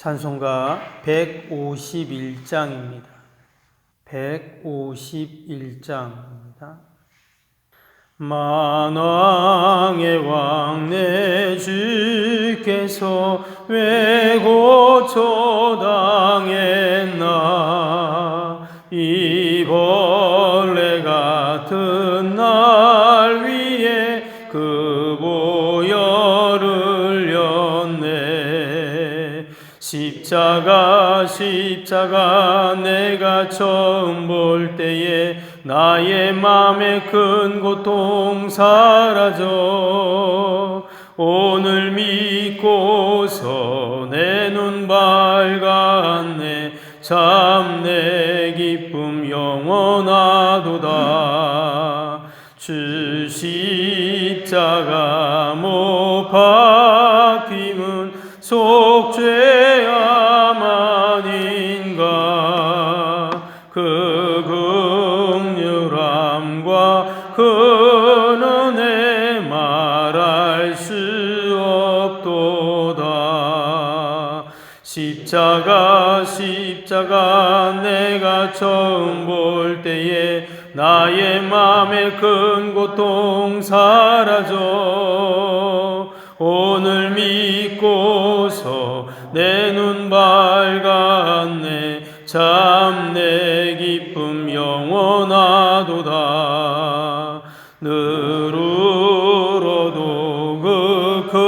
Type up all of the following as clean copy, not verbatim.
찬송가 151장입니다. 151장입니다. 만왕의 왕 내 주께서 왜 고초당했나. 이 벌레 같은 날 위에 그 보혈을 흘렸네. 십자가 내가 처음 볼 때에 나의 맘에 큰 고통 사라져. 오늘 믿고서 내 눈 밝았네. 참 내 기쁨 영원하도다. 주 십자가 못 박힘은 속죄야만인가. 그 긍휼함과 그 은혜 말할 수 없도다. 십자가 내가 처음 볼 때에 나의 맘에 큰 고통 사라져. 오늘 믿고서 내 눈 밝았네. 참 내 기쁨 영원하도다. 늘 울어도 그 큰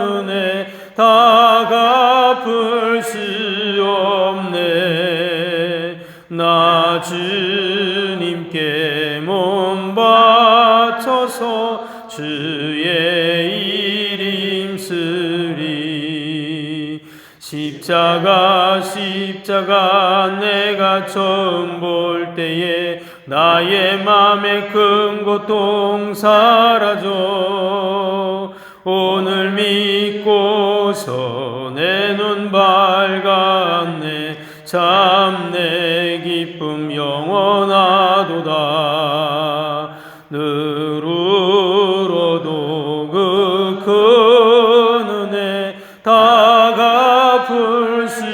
은혜 다 갚을 수 없네. 나 주님께 몸 바쳐서 주의 이름 쓰리. 십자가 내가 처음 볼 때에 나의 맘에 큰 고통 사라져. 오늘 믿고서 내 눈 밝았네. 참 내 기쁨 영원하도다. 늘 울어도 그 큰 은혜 다 갚을 수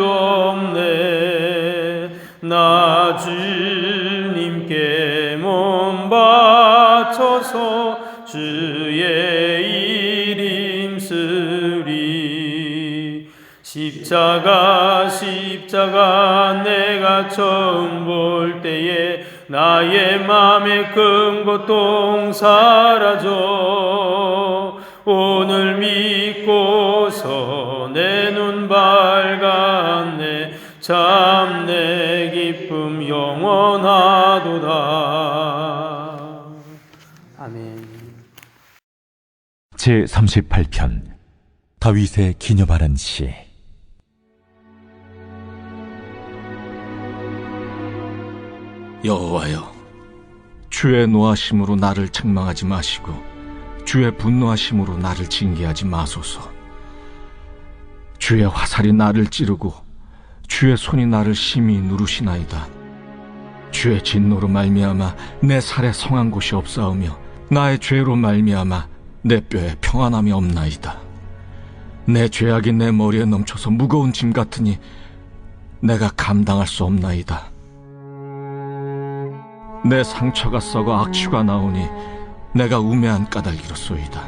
없네. 나 주님께 몸 바쳐서 주의 이름 쓰리. 십자가 내가 처음 볼 때에 나의 맘에 큰 고통 사라져. 오늘 믿고서 내 눈 밝았네. 참 내 기쁨 영원하도다. 아멘. 제38편 다윗의 기념하는 시. 여호와여, 주의 노하심으로 나를 책망하지 마시고 주의 분노하심으로 나를 징계하지 마소서. 주의 화살이 나를 찌르고 주의 손이 나를 심히 누르시나이다. 주의 진노로 말미암아 내 살에 성한 곳이 없사오며 나의 죄로 말미암아 내 뼈에 평안함이 없나이다. 내 죄악이 내 머리에 넘쳐서 무거운 짐 같으니 내가 감당할 수 없나이다. 내 상처가 썩어 악취가 나오니 내가 우매한 까닭이로소이다.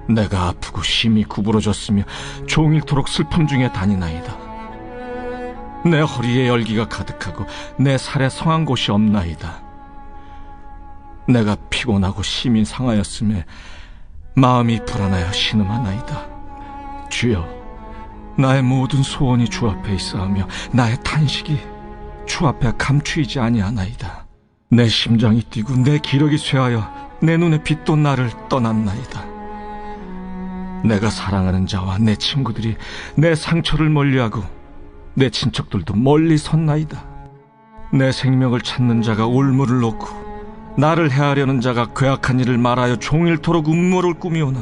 내가 아프고 심히 구부러졌으며 종일토록 슬픔 중에 다니나이다. 내 허리에 열기가 가득하고 내 살에 성한 곳이 없나이다. 내가 피곤하고 심히 상하였음에 마음이 불안하여 신음하나이다. 주여, 나의 모든 소원이 주 앞에 있사오며 나의 탄식이 주 앞에 감추이지 아니하나이다. 내 심장이 뛰고 내 기력이 쇠하여 내 눈에 빛도 나를 떠났나이다. 내가 사랑하는 자와 내 친구들이 내 상처를 멀리하고 내 친척들도 멀리 섰나이다. 내 생명을 찾는 자가 올무를 놓고 나를 해하려는 자가 괴악한 일을 말하여 종일토록 음모를 꾸미오나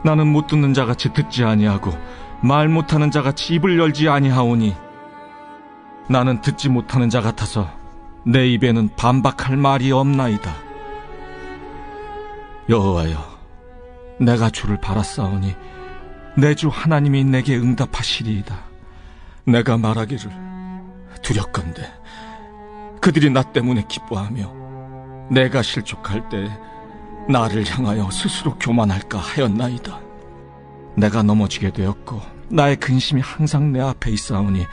나는 못 듣는 자같이 듣지 아니하고 말 못하는 자같이 입을 열지 아니하오니 나는 듣지 못하는 자 같아서 내 입에는 반박할 말이 없나이다. 여호와여, 내가 주를 바랐사오니 내 주 하나님이 내게 응답하시리이다. 내가 말하기를 두렵건대 그들이 나 때문에 기뻐하며 내가 실족할 때 나를 향하여 스스로 교만할까 하였나이다. 내가 넘어지게 되었고 나의 근심이 항상 내 앞에 있사오니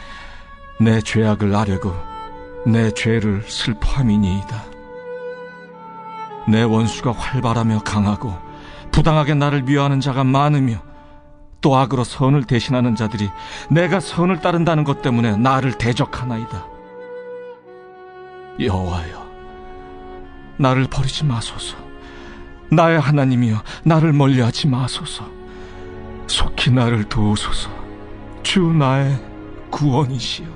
내 죄악을 아뢰고 내 죄를 슬퍼함이니이다. 내 원수가 활발하며 강하고 부당하게 나를 미워하는 자가 많으며 또 악으로 선을 대신하는 자들이 내가 선을 따른다는 것 때문에 나를 대적하나이다. 여호와여, 나를 버리지 마소서. 나의 하나님이여, 나를 멀리하지 마소서. 속히 나를 도우소서. 주 나의 구원이시여.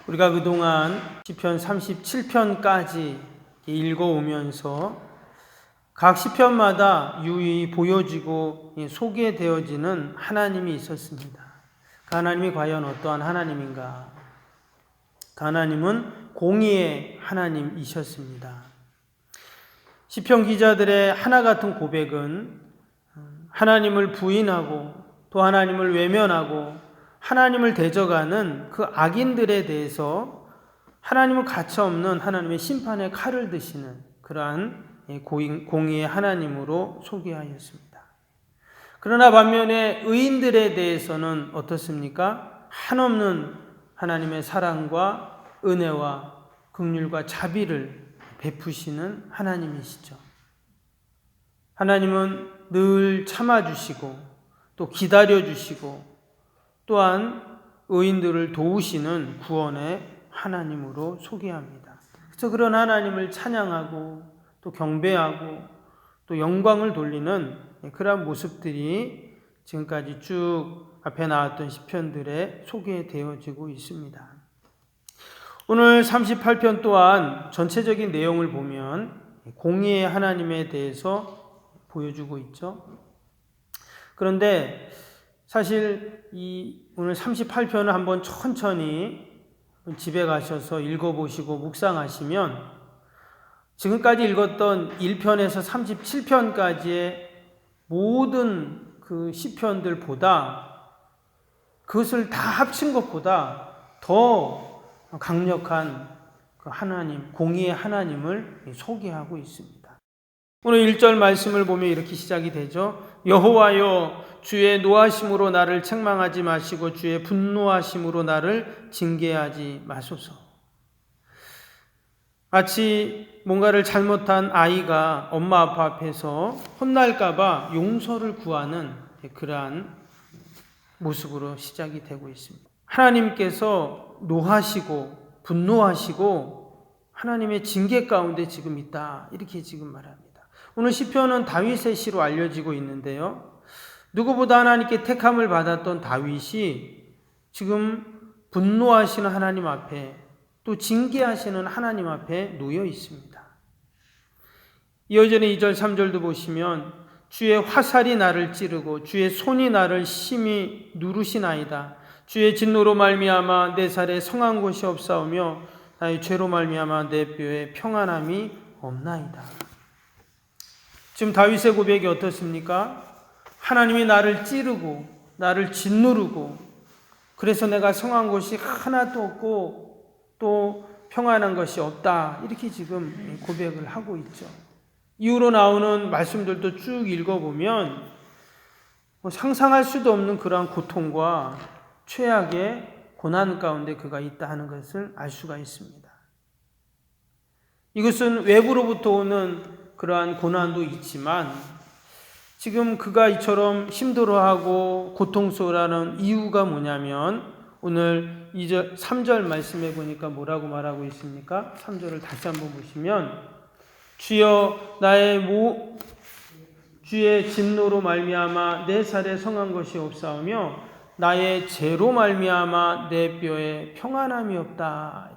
우리가 그동안 시편 37편까지 읽어오면서 각 시편마다 유의 보여지고 소개되어지는 하나님이 있었습니다. 그 하나님이 과연 어떠한 하나님인가? 그 하나님은 공의의 하나님이셨습니다. 시편 기자들의 하나 같은 고백은 하나님을 부인하고 또 하나님을 외면하고 하나님을 대적하는 그 악인들에 대해서 하나님을 가차없는 하나님의 심판의 칼을 드시는 그러한 공의의 하나님으로 소개하였습니다. 그러나 반면에 의인들에 대해서는 어떻습니까? 한없는 하나님의 사랑과 은혜와 긍휼과 자비를 베푸시는 하나님이시죠. 하나님은 늘 참아주시고 또 기다려주시고 또한 의인들을 도우시는 구원의 하나님으로 소개합니다. 그래서 그런 하나님을 찬양하고 또 경배하고 또 영광을 돌리는 그러한 모습들이 지금까지 쭉 앞에 나왔던 시편들에 소개되어지고 있습니다. 오늘 38편 또한 전체적인 내용을 보면 공의의 하나님에 대해서 보여주고 있죠. 그런데 사실 이 오늘 38편을 한번 천천히 집에 가셔서 읽어보시고 묵상하시면 지금까지 읽었던 1편에서 37편까지의 모든 그 시편들보다 그것을 다 합친 것보다 더 강력한 그 하나님, 공의의 하나님을 소개하고 있습니다. 오늘 1절 말씀을 보면 이렇게 시작이 되죠. 여호와여, 주의 노하심으로 나를 책망하지 마시고 주의 분노하심으로 나를 징계하지 마소서. 마치 뭔가를 잘못한 아이가 엄마 아빠 앞에서 혼날까봐 용서를 구하는 그러한 모습으로 시작이 되고 있습니다. 하나님께서 노하시고 분노하시고 하나님의 징계 가운데 지금 있다, 이렇게 지금 말합니다. 오늘 시편은 다윗의 시로 알려지고 있는데요, 누구보다 하나님께 택함을 받았던 다윗이 지금 분노하시는 하나님 앞에 또 징계하시는 하나님 앞에 놓여 있습니다. 이어지는 2절 3절도 보시면 주의 화살이 나를 찌르고 주의 손이 나를 심히 누르시나이다. 주의 진노로 말미암아 내 살에 성한 곳이 없사오며 나의 죄로 말미암아 내 뼈에 평안함이 없나이다. 지금 다윗의 고백이 어떻습니까? 하나님이 나를 찌르고 나를 짓누르고 그래서 내가 성한 곳이 하나도 없고 또 평안한 것이 없다, 이렇게 지금 고백을 하고 있죠. 이후로 나오는 말씀들도 쭉 읽어보면 상상할 수도 없는 그러한 고통과 최악의 고난 가운데 그가 있다 하는 것을 알 수가 있습니다. 이것은 외부로부터 오는 그러한 고난도 있지만 지금 그가 이처럼 힘들어하고 고통스러워하는 이유가 뭐냐면 오늘 2절, 3절 말씀해 보니까 뭐라고 말하고 있습니까? 3절을 다시 한번 보시면 주여 나의 주의 진노로 말미암아 내 살에 성한 것이 없사오며 나의 죄로 말미암아 내 뼈에 평안함이 없다.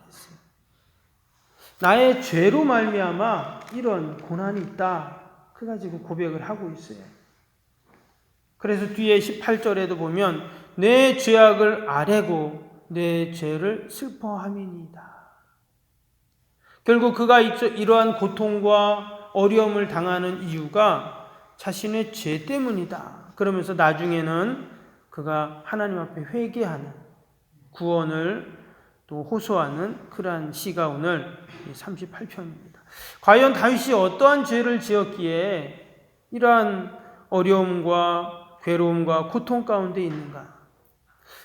나의 죄로 말미암아 이런 고난이 있다, 그가 지금 고백을 하고 있어요. 그래서 뒤에 18절에도 보면 내 죄악을 아뢰고 내 죄를 슬퍼함이니이다. 결국 그가 이러한 고통과 어려움을 당하는 이유가 자신의 죄 때문이다. 그러면서 나중에는 그가 하나님 앞에 회개하는, 구원을 또 호소하는 그러한 시가 오늘 38편입니다. 과연 다윗이 어떠한 죄를 지었기에 이러한 어려움과 괴로움과 고통 가운데 있는가?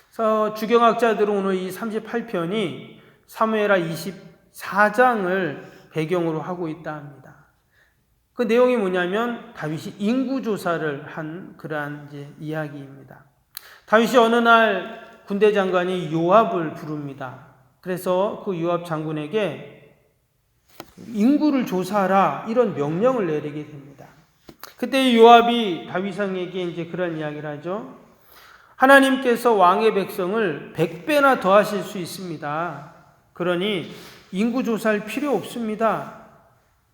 그래서 주경학자들은 오늘 이 38편이 사무엘하 24장을 배경으로 하고 있다 합니다. 그 내용이 뭐냐면 다윗이 인구조사를 한 그러한 이제 이야기입니다. 다윗이 어느 날 군대 장관이 요압을 부릅니다. 그래서 그 요압 장군에게 인구를 조사하라 이런 명령을 내리게 됩니다. 그때 요압이 다윗왕에게 이제 그런 이야기를 하죠. 하나님께서 왕의 백성을 100배나 더하실 수 있습니다. 그러니 인구 조사할 필요 없습니다.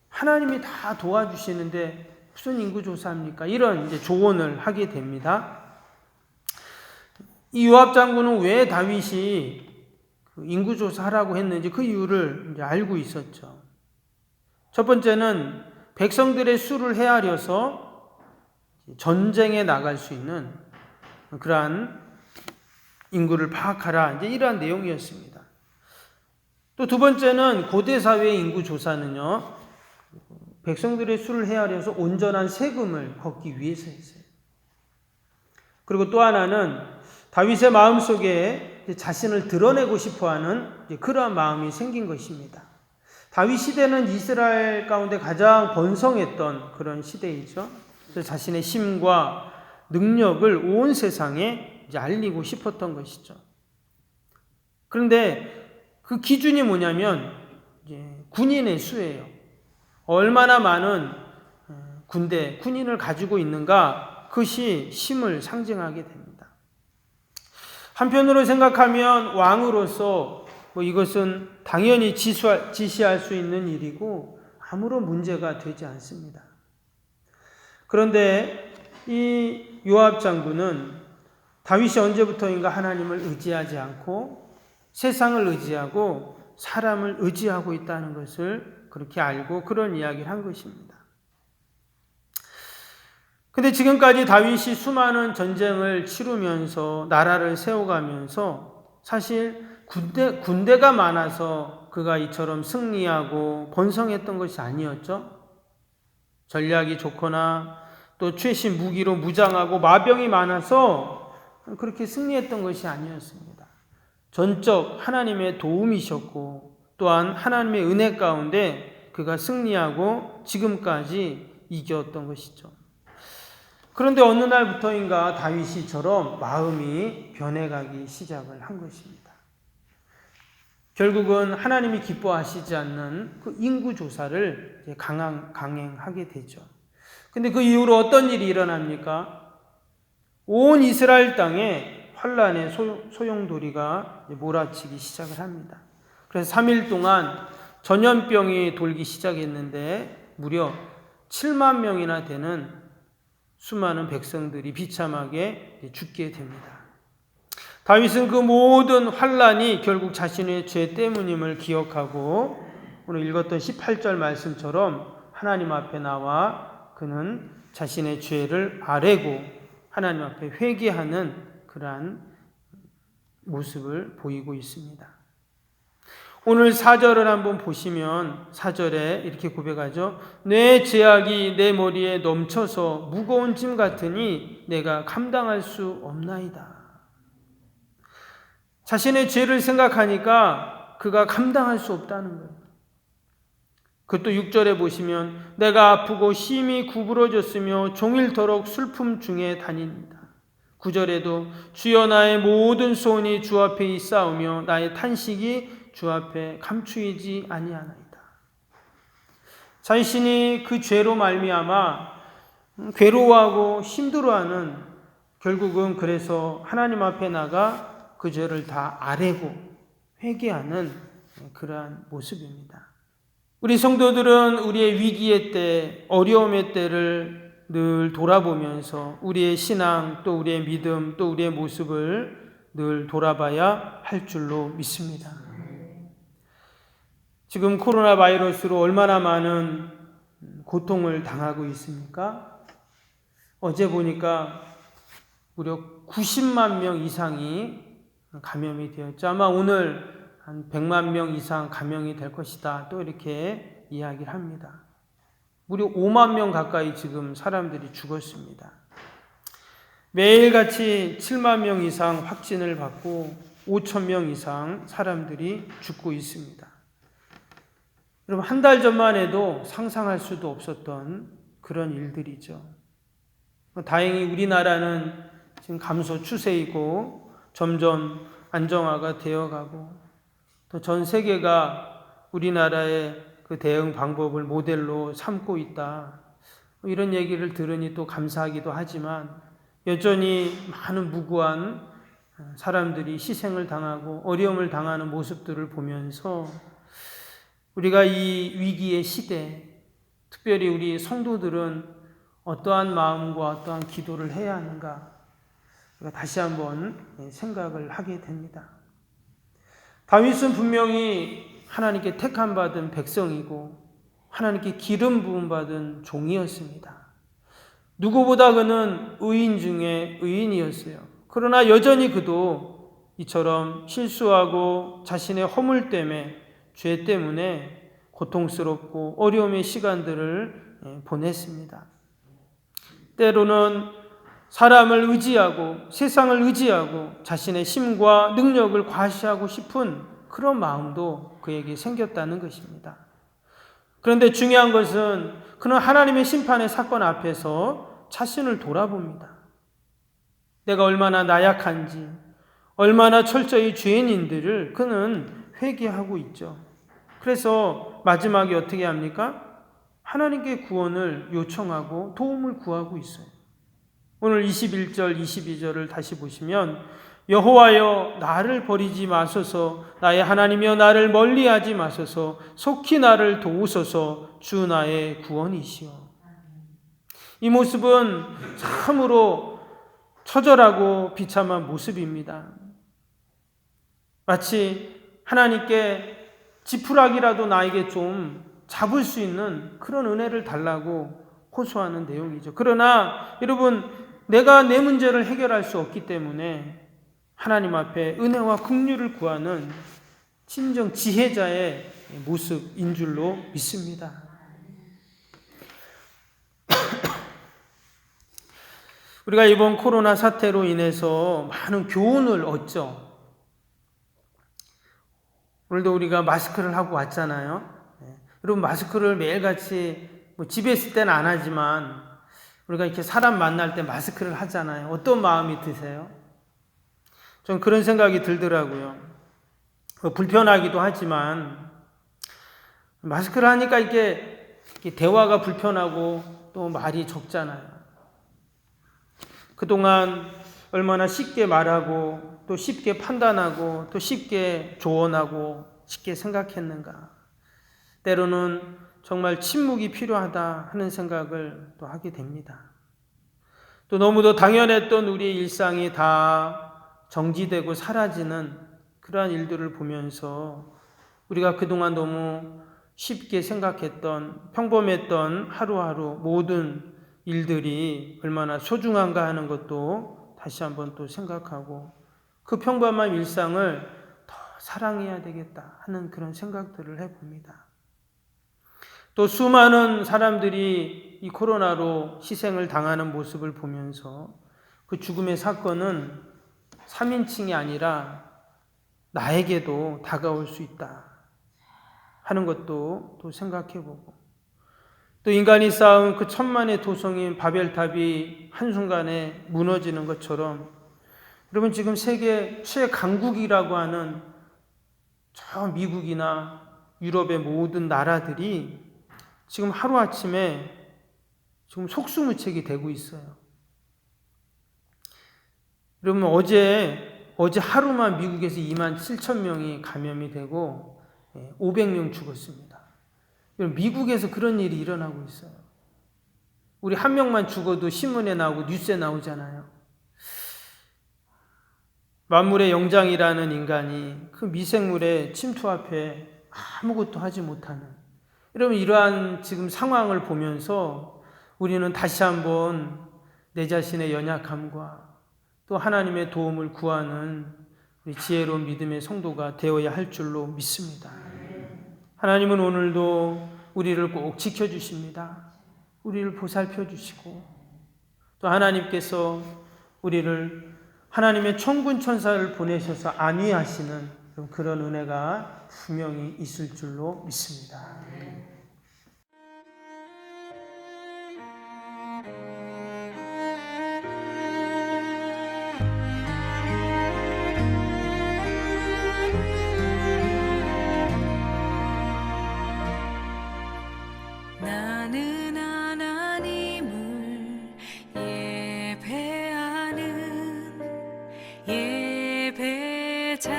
하나님이 다 도와주시는데 무슨 인구 조사합니까? 이런 이제 조언을 하게 됩니다. 이 요압 장군은 왜 다윗이 인구 조사하라고 했는지 그 이유를 이제 알고 있었죠. 첫 번째는 백성들의 수를 헤아려서 전쟁에 나갈 수 있는 그러한 인구를 파악하라. 이제 이러한 내용이었습니다. 또 두 번째는 고대 사회의 인구 조사는요, 백성들의 수를 헤아려서 온전한 세금을 걷기 위해서였어요. 그리고 또 하나는 다윗의 마음속에 자신을 드러내고 싶어하는 그러한 마음이 생긴 것입니다. 다윗 시대는 이스라엘 가운데 가장 번성했던 그런 시대이죠. 그래서 자신의 힘과 능력을 온 세상에 이제 알리고 싶었던 것이죠. 그런데 그 기준이 뭐냐면 이제 군인의 수예요. 얼마나 많은 군인을 가지고 있는가, 그것이 힘을 상징하게 됩니다. 한편으로 생각하면 왕으로서 이것은 당연히 지시할 수 있는 일이고 아무런 문제가 되지 않습니다. 그런데 이 요압 장군은 다윗이 언제부터인가 하나님을 의지하지 않고 세상을 의지하고 사람을 의지하고 있다는 것을 그렇게 알고 그런 이야기를 한 것입니다. 근데 지금까지 다윗이 수많은 전쟁을 치르면서 나라를 세워가면서 사실 군대가 많아서 그가 이처럼 승리하고 번성했던 것이 아니었죠. 전략이 좋거나 또 최신 무기로 무장하고 마병이 많아서 그렇게 승리했던 것이 아니었습니다. 전적 하나님의 도움이셨고 또한 하나님의 은혜 가운데 그가 승리하고 지금까지 이겼던 것이죠. 그런데 어느 날부터인가 다윗이처럼 마음이 변해가기 시작을 한 것입니다. 결국은 하나님이 기뻐하시지 않는 그 인구조사를 강행하게 되죠. 근데 그 이후로 어떤 일이 일어납니까? 온 이스라엘 땅에 환란의 소용돌이가 몰아치기 시작을 합니다. 그래서 3일 동안 전염병이 돌기 시작했는데 무려 7만 명이나 되는 수많은 백성들이 비참하게 죽게 됩니다. 다윗은 그 모든 환란이 결국 자신의 죄 때문임을 기억하고 오늘 읽었던 18절 말씀처럼 하나님 앞에 나와 그는 자신의 죄를 아뢰고 하나님 앞에 회개하는 그러한 모습을 보이고 있습니다. 오늘 4절을 한번 보시면 4절에 이렇게 고백하죠. 내 죄악이 내 머리에 넘쳐서 무거운 짐 같으니 내가 감당할 수 없나이다. 자신의 죄를 생각하니까 그가 감당할 수 없다는 거예요. 그것도 6절에 보시면 내가 아프고 심히 구부러졌으며 종일토록 슬픔 중에 다닙니다. 9절에도 주여 나의 모든 소원이 주 앞에 있사오며 나의 탄식이 주 앞에 감추이지 아니하나이다. 자신이 그 죄로 말미암아 괴로워하고 힘들어하는 결국은 그래서 하나님 앞에 나가 그 죄를 다 아뢰고 회개하는 그러한 모습입니다. 우리 성도들은 우리의 위기의 때, 어려움의 때를 늘 돌아보면서 우리의 신앙, 또 우리의 믿음, 또 우리의 모습을 늘 돌아봐야 할 줄로 믿습니다. 지금 코로나 바이러스로 얼마나 많은 고통을 당하고 있습니까? 어제 보니까 무려 90만 명 이상이 감염이 되었죠. 아마 오늘 한 100만 명 이상 감염이 될 것이다. 또 이렇게 이야기를 합니다. 무려 5만 명 가까이 지금 사람들이 죽었습니다. 매일같이 7만 명 이상 확진을 받고 5천 명 이상 사람들이 죽고 있습니다. 여러분, 한 달 전만 해도 상상할 수도 없었던 그런 일들이죠. 다행히 우리나라는 지금 감소 추세이고 점점 안정화가 되어가고 또 전 세계가 우리나라의 그 대응 방법을 모델로 삼고 있다. 이런 얘기를 들으니 또 감사하기도 하지만 여전히 많은 무고한 사람들이 희생을 당하고 어려움을 당하는 모습들을 보면서 우리가 이 위기의 시대, 특별히 우리 성도들은 어떠한 마음과 어떠한 기도를 해야 하는가 다시 한번 생각을 하게 됩니다. 다윗은 분명히 하나님께 택함 받은 백성이고 하나님께 기름 부음 받은 종이었습니다. 누구보다 그는 의인 중에 의인이었어요. 그러나 여전히 그도 이처럼 실수하고 자신의 허물 때문에 죄 때문에 고통스럽고 어려움의 시간들을 보냈습니다. 때로는 사람을 의지하고 세상을 의지하고 자신의 힘과 능력을 과시하고 싶은 그런 마음도 그에게 생겼다는 것입니다. 그런데 중요한 것은 그는 하나님의 심판의 사건 앞에서 자신을 돌아봅니다. 내가 얼마나 나약한지, 얼마나 철저히 죄인인들을 그는 회개하고 있죠. 그래서 마지막에 어떻게 합니까? 하나님께 구원을 요청하고 도움을 구하고 있어요. 오늘 21절, 22절을 다시 보시면 여호와여 나를 버리지 마소서, 나의 하나님이여 나를 멀리하지 마소서, 속히 나를 도우소서, 주 나의 구원이시여. 이 모습은 참으로 처절하고 비참한 모습입니다. 마치 하나님께 지푸라기라도 나에게 좀 잡을 수 있는 그런 은혜를 달라고 호소하는 내용이죠. 그러나 여러분, 내가 내 문제를 해결할 수 없기 때문에 하나님 앞에 은혜와 긍휼을 구하는 진정 지혜자의 모습인 줄로 믿습니다. 우리가 이번 코로나 사태로 인해서 많은 교훈을 얻죠. 오늘도 우리가 마스크를 하고 왔잖아요. 여러분, 마스크를 매일같이 집에 있을 때는 안 하지만 우리가 이렇게 사람 만날 때 마스크를 하잖아요. 어떤 마음이 드세요? 전 그런 생각이 들더라고요. 불편하기도 하지만 마스크를 하니까 이렇게 대화가 불편하고 또 말이 적잖아요. 그동안 얼마나 쉽게 말하고 또 쉽게 판단하고 또 쉽게 조언하고 쉽게 생각했는가. 때로는 정말 침묵이 필요하다 하는 생각을 또 하게 됩니다. 또 너무도 당연했던 우리의 일상이 다 정지되고 사라지는 그러한 일들을 보면서 우리가 그동안 너무 쉽게 생각했던 평범했던 하루하루 모든 일들이 얼마나 소중한가 하는 것도 다시 한번 또 생각하고 그 평범한 일상을 더 사랑해야 되겠다 하는 그런 생각들을 해봅니다. 또 수많은 사람들이 이 코로나로 희생을 당하는 모습을 보면서 그 죽음의 사건은 3인칭이 아니라 나에게도 다가올 수 있다 하는 것도 또 생각해보고 또 인간이 쌓은 그 천만의 도성인 바벨탑이 한순간에 무너지는 것처럼 여러분, 지금 세계 최강국이라고 하는 저 미국이나 유럽의 모든 나라들이 지금 하루아침에 지금 속수무책이 되고 있어요. 여러분, 어제 하루만 미국에서 2만 7천 명이 감염이 되고 500명 죽었습니다. 여러분, 미국에서 그런 일이 일어나고 있어요. 우리 한 명만 죽어도 신문에 나오고 뉴스에 나오잖아요. 만물의 영장이라는 인간이 그 미생물의 침투 앞에 아무것도 하지 못하는, 여러분, 이러한 지금 상황을 보면서 우리는 다시 한번 내 자신의 연약함과 또 하나님의 도움을 구하는 우리 지혜로운 믿음의 성도가 되어야 할 줄로 믿습니다. 하나님은 오늘도 우리를 꼭 지켜주십니다. 우리를 보살펴 주시고 또 하나님께서 우리를 하나님의 천군 천사를 보내셔서 안위하시는 그런 은혜가 분명히 있을 줄로 믿습니다. 나는 하나님을 예배하는 예배자입니다.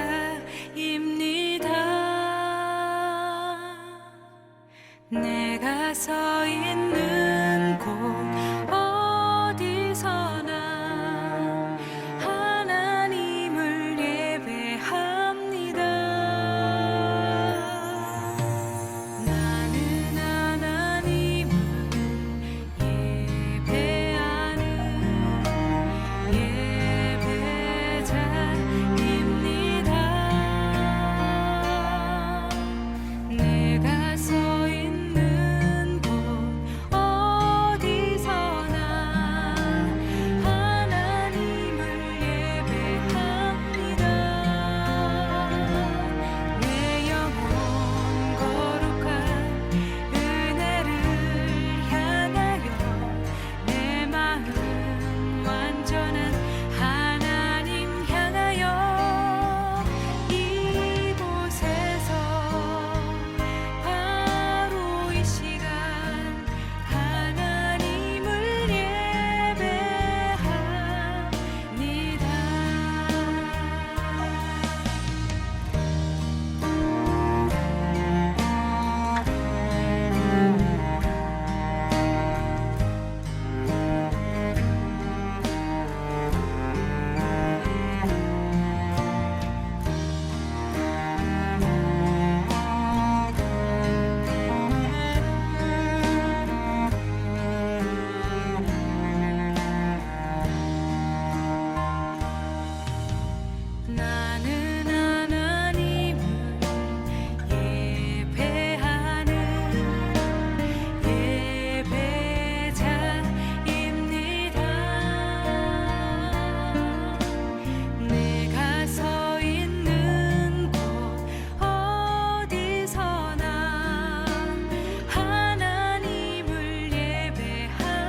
내가 서 있는 곳 어디서나 하나님을 예배합니다. 나는 하나님을 예배하는 예배자입니다. 내가 서 있는 곳 어디서나 하나님을 예배합니다. 내 영혼 거룩한 은혜를 향하여 내 마음 완전한 하나님 향하여 이곳에서 바로 이 시간 하나님을 나는 하나님을 예배하는 예배자입니다. 내가 서 있는 곳 어디서나 하나님을 예배합니다.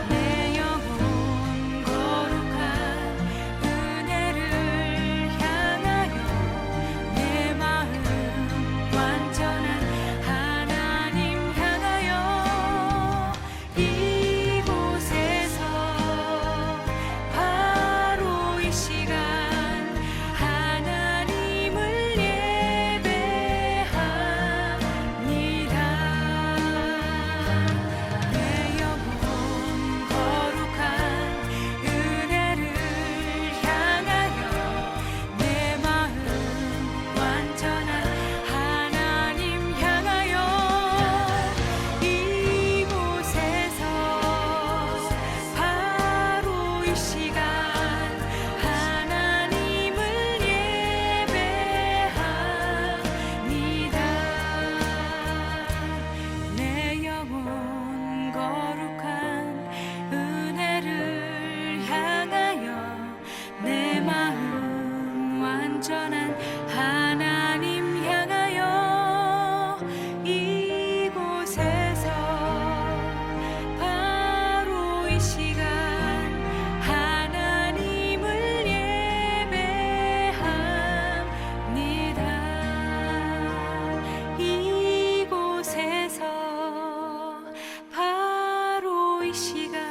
내 영혼 거룩한 은혜를 향하여 내 마음 완전한 하나님 향하여 이곳에서 바로 이 시간 하나님을 예배합니다. 내 영혼 거룩한 은혜를 향하여 내 마음 완전한 하나님 향하여 이곳에서 바로 이 시간 하나님을 예배합니다. 내 영혼 거룩한 은혜를 향하여 내 마음 완전한 하나님 향하여 이곳에서 바로 이 시간 하나님을 예배합니다. 이곳에서 바로 이 시간